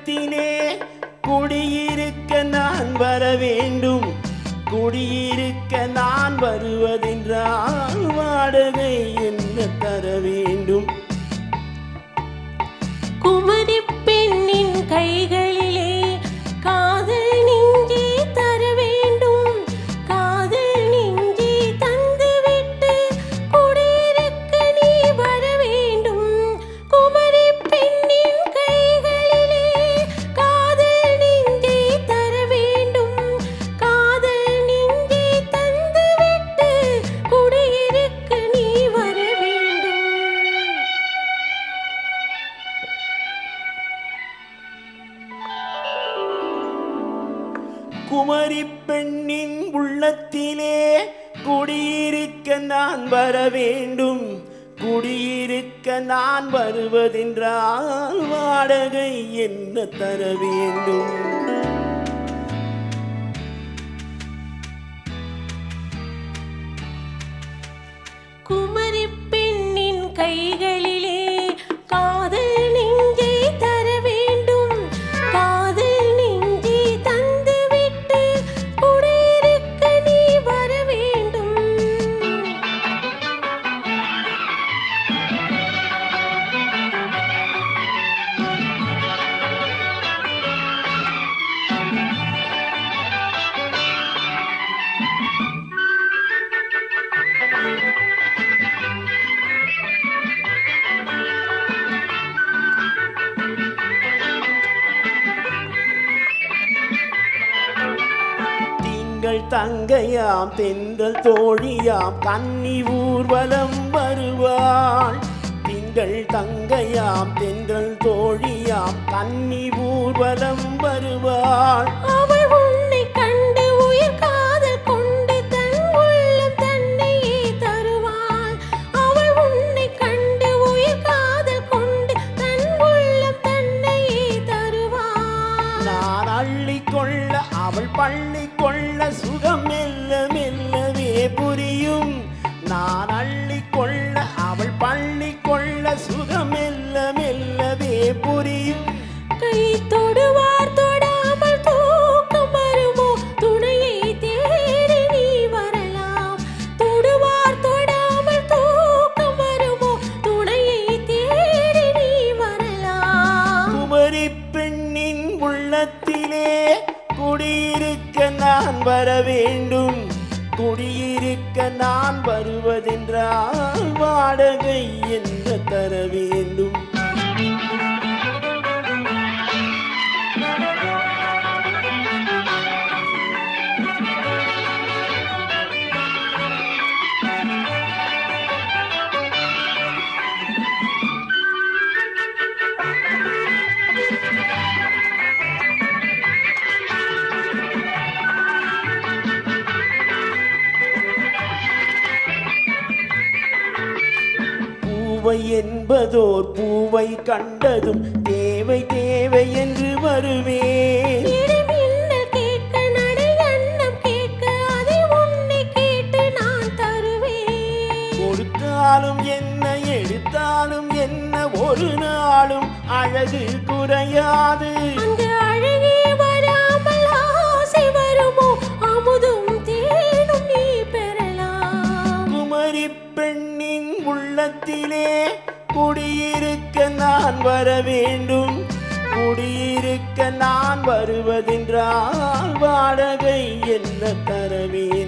உள்ளத்திலே குடியிருக்க நான் வர வேண்டும். குடியிருக்க நான் வருவதென்றால் வாடகை என்ன தர வேண்டும்? குமரி பெண்ணின் கைகளிலே காதல் நெஞ்சே தர வேண்டும். காதல் நெஞ்சே தந்துவிட்டு குடியிருக்க நீ வர வேண்டும். குமரி பெண்ணின் கைகளிலே காதல் நெஞ்சே தர வேண்டும். காதல் நெஞ்சே தந்துவிட்டு குடியிருக்க நீ வர வேண்டும். குமரி பெண்ணின் உள்ளத்திலே குடியிருக்க நான் வர வேண்டும். குடியிருக்க நான் வருவதென்றால் வாடகை என்ன தர வேண்டும்? குமரி பெண்ணின் கைகளிலே காதல் நெஞ்சை தர வேண்டும். காதல் நெஞ்சை தந்துவிட்டு குடியிருக்க நீ வர வேண்டும். திங்கள் தங்கையாம் தென்றல் தோழியாம் கன்னி ஊர்வலம் வருவாள். திங்கள் தங்கையாம் தென்றல் தோழியாம் கன்னி ஊர்வலம் வருவாள். அவள் உன்னை கண்டு உயிர் காதல் கொண்டு தன் உள்ளம் தன்னையே தருவாள். அவள் உன்னை கண்டு உயிர் காதல் கொண்டு தன் உள்ளம் தன்னையே தருவாள். நான் அள்ளிக்கொள்ள அவள் பள்ளி கொள்ள சுகம் மெல்ல மெல்லவே புரியும். நான் அள்ளிக்கொள்ள அவள் பள்ளி கொள்ள சுகம் மெல்ல மெல்லவே புரியும். கை தொடுவார் தொடாமல் தூக்கம் வருமோ? துணையை தேடி நீ வரலாம். தொடுவார் தொடாமல் தூக்கம் வருமோ? துணையை தேடி நீ வரலாம். குமரி பெண்ணின் உள்ளத்திலே குடியிருக்க நான் வர வேண்டும். குடியிருக்க நான் வருவதென்றால் வாடகை என்ன தர வேண்டும்? பூவை என்பதோர் பூவை கண்டதும் தேவை தேவை என்று வருவேன். இடைமின்னல் கேட்க நடை அன்னம் கேட்க அதை உன்னை கேட்டு நான் தருவேன். கொடுத்தாலும் என்ன எடுத்தாலும் என்ன ஒரு நாளும் அழகு குறையாது. அந்த அழகே வராமல் ஆசை வருமோ? அமுதும் தேனும் நீ பெறலாம். குமரி பெண்ணின் உள்ளத்திலே குடியிருக்க நான் வர வேண்டும். குடியிருக்க நான் வருவதென்றால் வாடகை என்ன தர வேண்டும்?